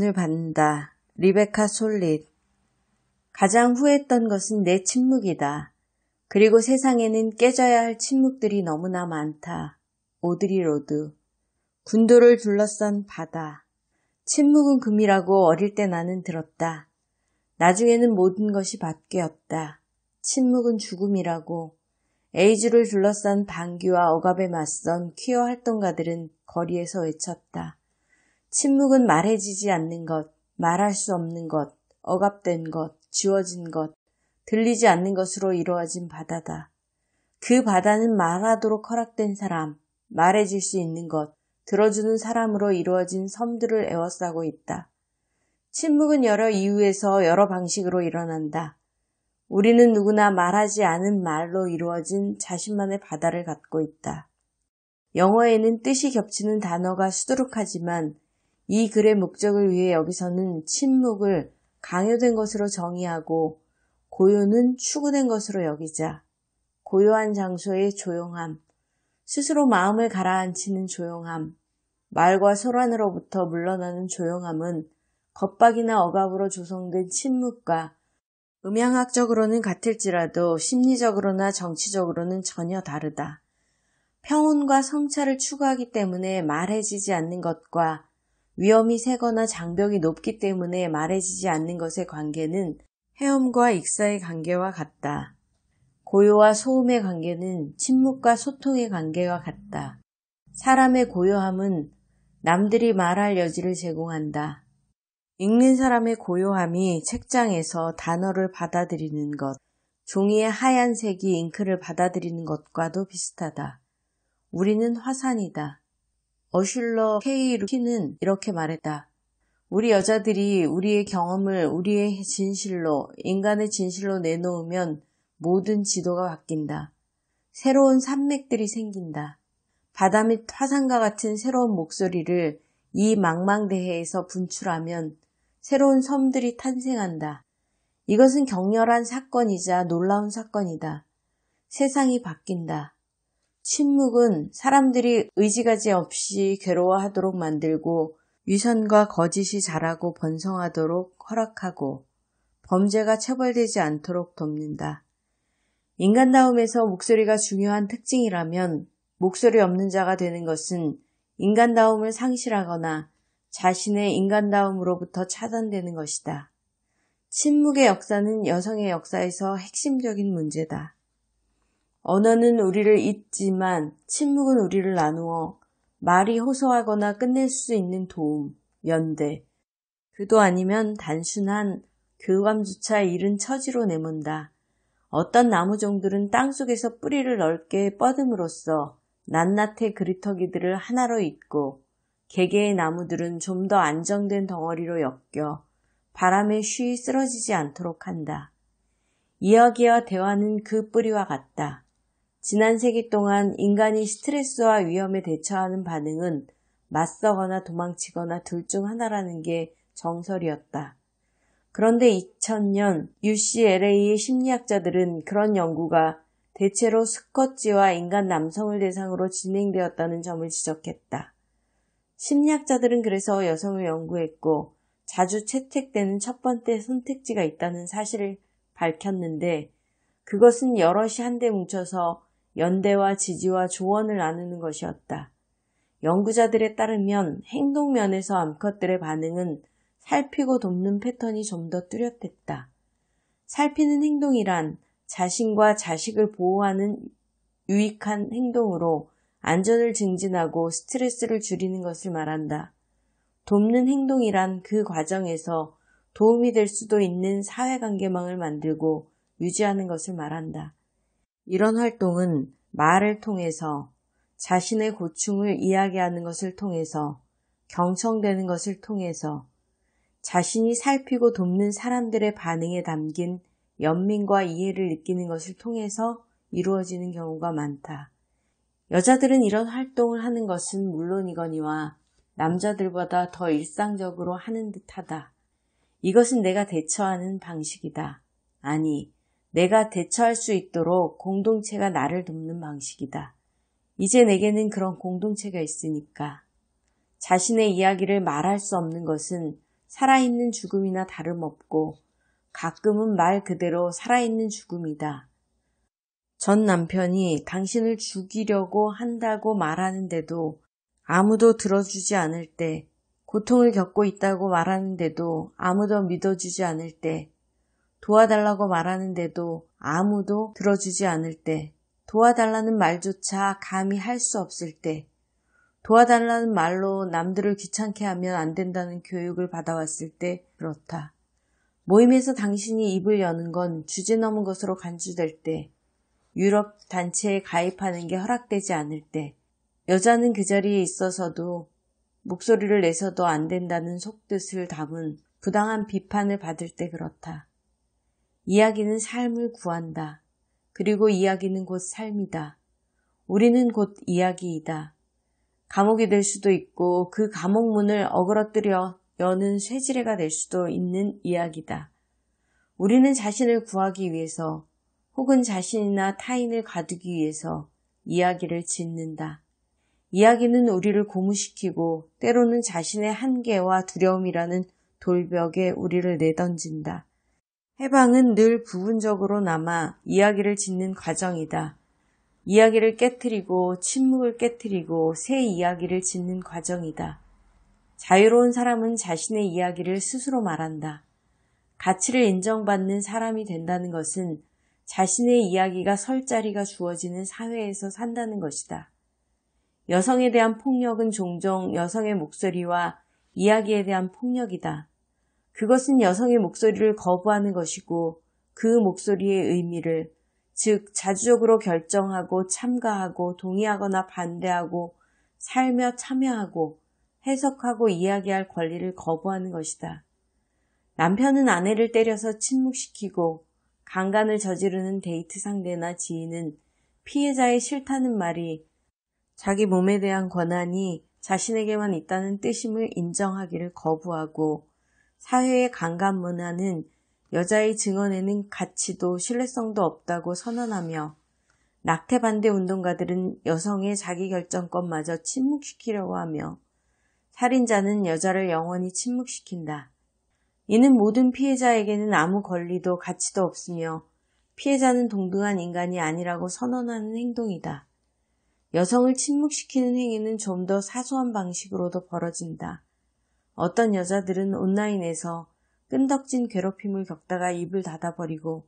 을 받는다. 리베카 솔릿. 가장 후회했던 것은 내 침묵이다. 그리고 세상에는 깨져야 할 침묵들이 너무나 많다. 오드리 로드. 군도를 둘러싼 바다. 침묵은 금이라고 어릴 때 나는 들었다. 나중에는 모든 것이 바뀌었다. 침묵은 죽음이라고. 에이즈를 둘러싼 방귀와 억압에 맞선 퀴어 활동가들은 거리에서 외쳤다. 침묵은 말해지지 않는 것, 말할 수 없는 것, 억압된 것, 지워진 것, 들리지 않는 것으로 이루어진 바다다. 그 바다는 말하도록 허락된 사람, 말해질 수 있는 것, 들어주는 사람으로 이루어진 섬들을 에워싸고 있다. 침묵은 여러 이유에서 여러 방식으로 일어난다. 우리는 누구나 말하지 않은 말로 이루어진 자신만의 바다를 갖고 있다. 영어에는 뜻이 겹치는 단어가 수두룩하지만 이 글의 목적을 위해 여기서는 침묵을 강요된 것으로 정의하고 고요는 추구된 것으로 여기자. 고요한 장소의 조용함, 스스로 마음을 가라앉히는 조용함, 말과 소란으로부터 물러나는 조용함은 겁박이나 억압으로 조성된 침묵과 음향학적으로는 같을지라도 심리적으로나 정치적으로는 전혀 다르다. 평온과 성찰을 추구하기 때문에 말해지지 않는 것과 위험이 세거나 장벽이 높기 때문에 말해지지 않는 것의 관계는 헤엄과 익사의 관계와 같다. 고요와 소음의 관계는 침묵과 소통의 관계와 같다. 사람의 고요함은 남들이 말할 여지를 제공한다. 읽는 사람의 고요함이 책장에서 단어를 받아들이는 것, 종이의 하얀 색이 잉크를 받아들이는 것과도 비슷하다. 우리는 화산이다. 어슐러 K. 루키는 이렇게 말했다. 우리 여자들이 우리의 경험을 우리의 진실로, 인간의 진실로 내놓으면 모든 지도가 바뀐다. 새로운 산맥들이 생긴다. 바다 및 화산과 같은 새로운 목소리를 이 망망대해에서 분출하면 새로운 섬들이 탄생한다. 이것은 격렬한 사건이자 놀라운 사건이다. 세상이 바뀐다. 침묵은 사람들이 의지가지 없이 괴로워하도록 만들고 위선과 거짓이 자라고 번성하도록 허락하고 범죄가 처벌되지 않도록 돕는다. 인간다움에서 목소리가 중요한 특징이라면 목소리 없는 자가 되는 것은 인간다움을 상실하거나 자신의 인간다움으로부터 차단되는 것이다. 침묵의 역사는 여성의 역사에서 핵심적인 문제다. 언어는 우리를 잇지만 침묵은 우리를 나누어 말이 호소하거나 끝낼 수 있는 도움, 연대, 그도 아니면 단순한 교감조차 잃은 처지로 내몬다. 어떤 나무종들은 땅속에서 뿌리를 넓게 뻗음으로써 낱낱의 그리터기들을 하나로 잇고 개개의 나무들은 좀 더 안정된 덩어리로 엮여 바람에 쉬이 쓰러지지 않도록 한다. 이야기와 대화는 그 뿌리와 같다. 지난 세기 동안 인간이 스트레스와 위험에 대처하는 반응은 맞서거나 도망치거나 둘 중 하나라는 게 정설이었다. 그런데 2000년 UCLA의 심리학자들은 그런 연구가 대체로 수컷쥐와 인간 남성을 대상으로 진행되었다는 점을 지적했다. 심리학자들은 그래서 여성을 연구했고 자주 채택되는 첫 번째 선택지가 있다는 사실을 밝혔는데 그것은 여럿이 한데 뭉쳐서 연대와 지지와 조언을 나누는 것이었다. 연구자들에 따르면 행동면에서 암컷들의 반응은 살피고 돕는 패턴이 좀 더 뚜렷했다. 살피는 행동이란 자신과 자식을 보호하는 유익한 행동으로 안전을 증진하고 스트레스를 줄이는 것을 말한다. 돕는 행동이란 그 과정에서 도움이 될 수도 있는 사회관계망을 만들고 유지하는 것을 말한다. 이런 활동은 말을 통해서 자신의 고충을 이야기하는 것을 통해서 경청되는 것을 통해서 자신이 살피고 돕는 사람들의 반응에 담긴 연민과 이해를 느끼는 것을 통해서 이루어지는 경우가 많다. 여자들은 이런 활동을 하는 것은 물론이거니와 남자들보다 더 일상적으로 하는 듯하다. 이것은 내가 대처하는 방식이다. 아니, 내가 대처할 수 있도록 공동체가 나를 돕는 방식이다. 이제 내게는 그런 공동체가 있으니까. 자신의 이야기를 말할 수 없는 것은 살아있는 죽음이나 다름없고 가끔은 말 그대로 살아있는 죽음이다. 전 남편이 당신을 죽이려고 한다고 말하는데도 아무도 들어주지 않을 때, 고통을 겪고 있다고 말하는데도 아무도 믿어주지 않을 때, 도와달라고 말하는데도 아무도 들어주지 않을 때, 도와달라는 말조차 감히 할 수 없을 때, 도와달라는 말로 남들을 귀찮게 하면 안 된다는 교육을 받아왔을 때 그렇다. 모임에서 당신이 입을 여는 건 주제 넘은 것으로 간주될 때, 유럽 단체에 가입하는 게 허락되지 않을 때, 여자는 그 자리에 있어서도 목소리를 내서도 안 된다는 속뜻을 담은 부당한 비판을 받을 때 그렇다. 이야기는 삶을 구한다. 그리고 이야기는 곧 삶이다. 우리는 곧 이야기이다. 감옥이 될 수도 있고 그 감옥 문을 어그러뜨려 여는 쇠지뢰가 될 수도 있는 이야기다. 우리는 자신을 구하기 위해서 혹은 자신이나 타인을 가두기 위해서 이야기를 짓는다. 이야기는 우리를 고무시키고 때로는 자신의 한계와 두려움이라는 돌벽에 우리를 내던진다. 해방은 늘 부분적으로 남아 이야기를 짓는 과정이다. 이야기를 깨트리고 침묵을 깨트리고 새 이야기를 짓는 과정이다. 자유로운 사람은 자신의 이야기를 스스로 말한다. 가치를 인정받는 사람이 된다는 것은 자신의 이야기가 설 자리가 주어지는 사회에서 산다는 것이다. 여성에 대한 폭력은 종종 여성의 목소리와 이야기에 대한 폭력이다. 그것은 여성의 목소리를 거부하는 것이고 그 목소리의 의미를, 즉 자주적으로 결정하고 참가하고 동의하거나 반대하고 살며 참여하고 해석하고 이야기할 권리를 거부하는 것이다. 남편은 아내를 때려서 침묵시키고 강간을 저지르는 데이트 상대나 지인은 피해자의 싫다는 말이 자기 몸에 대한 권한이 자신에게만 있다는 뜻임을 인정하기를 거부하고 사회의 강간 문화는 여자의 증언에는 가치도 신뢰성도 없다고 선언하며 낙태 반대 운동가들은 여성의 자기결정권마저 침묵시키려고 하며 살인자는 여자를 영원히 침묵시킨다. 이는 모든 피해자에게는 아무 권리도 가치도 없으며 피해자는 동등한 인간이 아니라고 선언하는 행동이다. 여성을 침묵시키는 행위는 좀 더 사소한 방식으로도 벌어진다. 어떤 여자들은 온라인에서 끈덕진 괴롭힘을 겪다가 입을 닫아버리고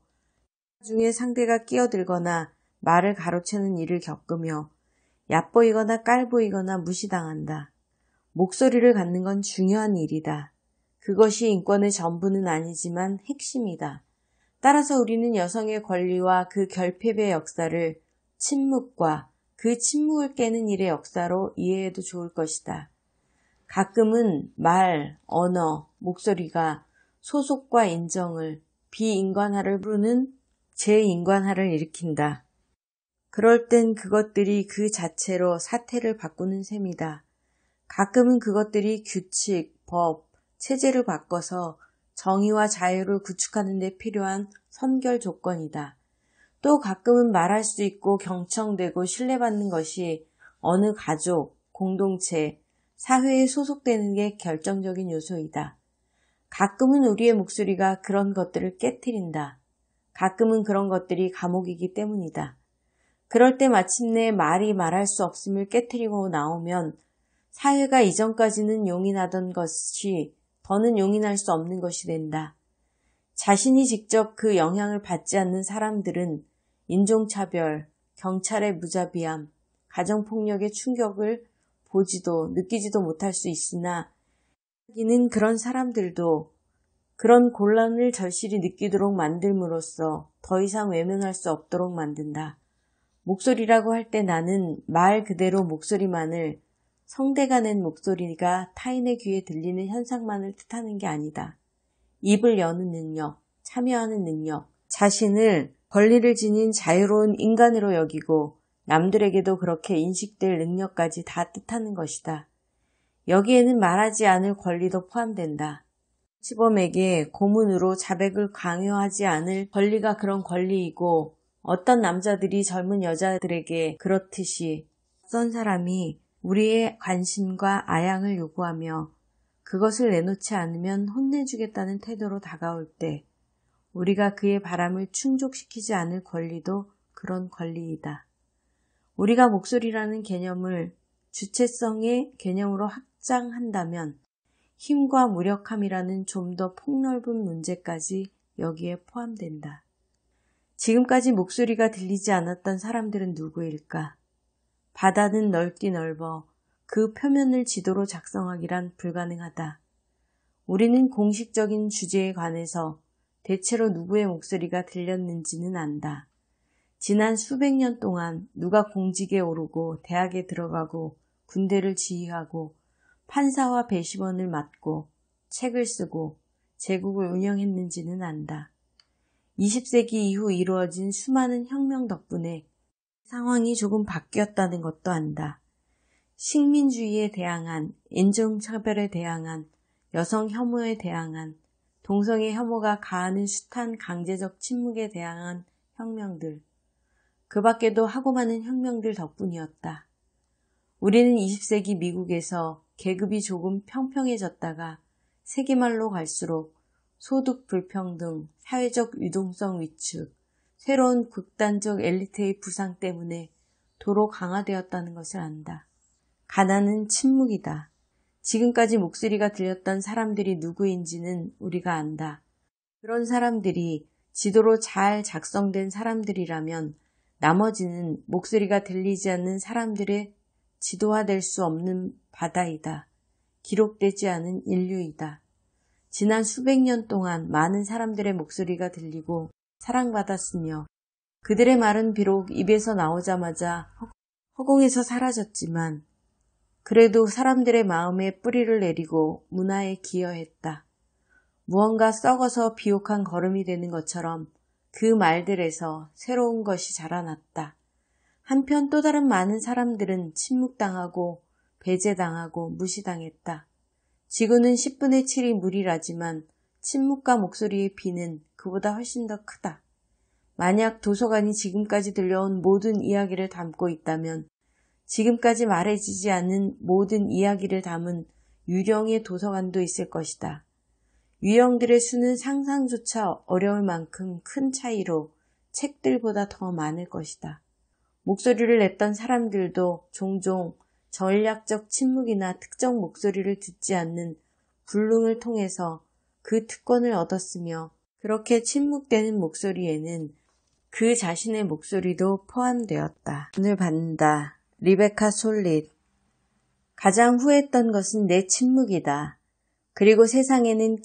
나중에 상대가 끼어들거나 말을 가로채는 일을 겪으며 얕보이거나 깔보이거나 무시당한다. 목소리를 갖는 건 중요한 일이다. 그것이 인권의 전부는 아니지만 핵심이다. 따라서 우리는 여성의 권리와 그 결핍의 역사를 침묵과 그 침묵을 깨는 일의 역사로 이해해도 좋을 것이다. 가끔은 말, 언어, 목소리가 소속과 인정을, 비인간화를 부르는 재인간화를 일으킨다. 그럴 땐 그것들이 그 자체로 사태를 바꾸는 셈이다. 가끔은 그것들이 규칙, 법, 체제를 바꿔서 정의와 자유를 구축하는 데 필요한 선결 조건이다. 또 가끔은 말할 수 있고 경청되고 신뢰받는 것이 어느 가족, 공동체, 사회에 소속되는 게 결정적인 요소이다. 가끔은 우리의 목소리가 그런 것들을 깨트린다. 가끔은 그런 것들이 감옥이기 때문이다. 그럴 때 마침내 말이 말할 수 없음을 깨트리고 나오면 사회가 이전까지는 용인하던 것이 더는 용인할 수 없는 것이 된다. 자신이 직접 그 영향을 받지 않는 사람들은 인종차별, 경찰의 무자비함, 가정폭력의 충격을 보지도 느끼지도 못할 수 있으나 이는 그런 사람들도 그런 곤란을 절실히 느끼도록 만들므로써 더 이상 외면할 수 없도록 만든다. 목소리라고 할 때 나는 말 그대로 목소리만을 성대가 낸 목소리가 타인의 귀에 들리는 현상만을 뜻하는 게 아니다. 입을 여는 능력, 참여하는 능력, 자신을 권리를 지닌 자유로운 인간으로 여기고 남들에게도 그렇게 인식될 능력까지 다 뜻하는 것이다. 여기에는 말하지 않을 권리도 포함된다. 시범에게 고문으로 자백을 강요하지 않을 권리가 그런 권리이고 어떤 남자들이 젊은 여자들에게 그렇듯이 낯선 사람이 우리의 관심과 아양을 요구하며 그것을 내놓지 않으면 혼내주겠다는 태도로 다가올 때 우리가 그의 바람을 충족시키지 않을 권리도 그런 권리이다. 우리가 목소리라는 개념을 주체성의 개념으로 확장한다면 힘과 무력함이라는 좀 더 폭넓은 문제까지 여기에 포함된다. 지금까지 목소리가 들리지 않았던 사람들은 누구일까? 바다는 넓디 넓어 그 표면을 지도로 작성하기란 불가능하다. 우리는 공식적인 주제에 관해서 대체로 누구의 목소리가 들렸는지는 안다. 지난 수백 년 동안 누가 공직에 오르고 대학에 들어가고 군대를 지휘하고 판사와 배심원을 맡고 책을 쓰고 제국을 운영했는지는 안다. 20세기 이후 이루어진 수많은 혁명 덕분에 상황이 조금 바뀌었다는 것도 안다. 식민주의에 대항한, 인종차별에 대항한, 여성 혐오에 대항한, 동성애 혐오가 가하는 숱한 강제적 침묵에 대항한 혁명들. 그 밖에도 하고 많은 혁명들 덕분이었다. 우리는 20세기 미국에서 계급이 조금 평평해졌다가 세기말로 갈수록 소득 불평등, 사회적 유동성 위축, 새로운 극단적 엘리트의 부상 때문에 도로 강화되었다는 것을 안다. 가난은 침묵이다. 지금까지 목소리가 들렸던 사람들이 누구인지는 우리가 안다. 그런 사람들이 지도로 잘 작성된 사람들이라면 나머지는 목소리가 들리지 않는 사람들의 지도화될 수 없는 바다이다. 기록되지 않은 인류이다. 지난 수백 년 동안 많은 사람들의 목소리가 들리고 사랑받았으며 그들의 말은 비록 입에서 나오자마자 허공에서 사라졌지만 그래도 사람들의 마음에 뿌리를 내리고 문화에 기여했다. 무언가 썩어서 비옥한 거름이 되는 것처럼 그 말들에서 새로운 것이 자라났다. 한편 또 다른 많은 사람들은 침묵당하고 배제당하고 무시당했다. 지구는 10분의 7이 물이라지만 침묵과 목소리의 비는 그보다 훨씬 더 크다. 만약 도서관이 지금까지 들려온 모든 이야기를 담고 있다면 지금까지 말해지지 않은 모든 이야기를 담은 유령의 도서관도 있을 것이다. 유령들의 수는 상상조차 어려울 만큼 큰 차이로 책들보다 더 많을 것이다. 목소리를 냈던 사람들도 종종 전략적 침묵이나 특정 목소리를 듣지 않는 불능을 통해서 그 특권을 얻었으며 그렇게 침묵되는 목소리에는 그 자신의 목소리도 포함되었다. 눈을 받는다. 리베카 솔릿. 가장 후회했던 것은 내 침묵이다. 그리고 세상에는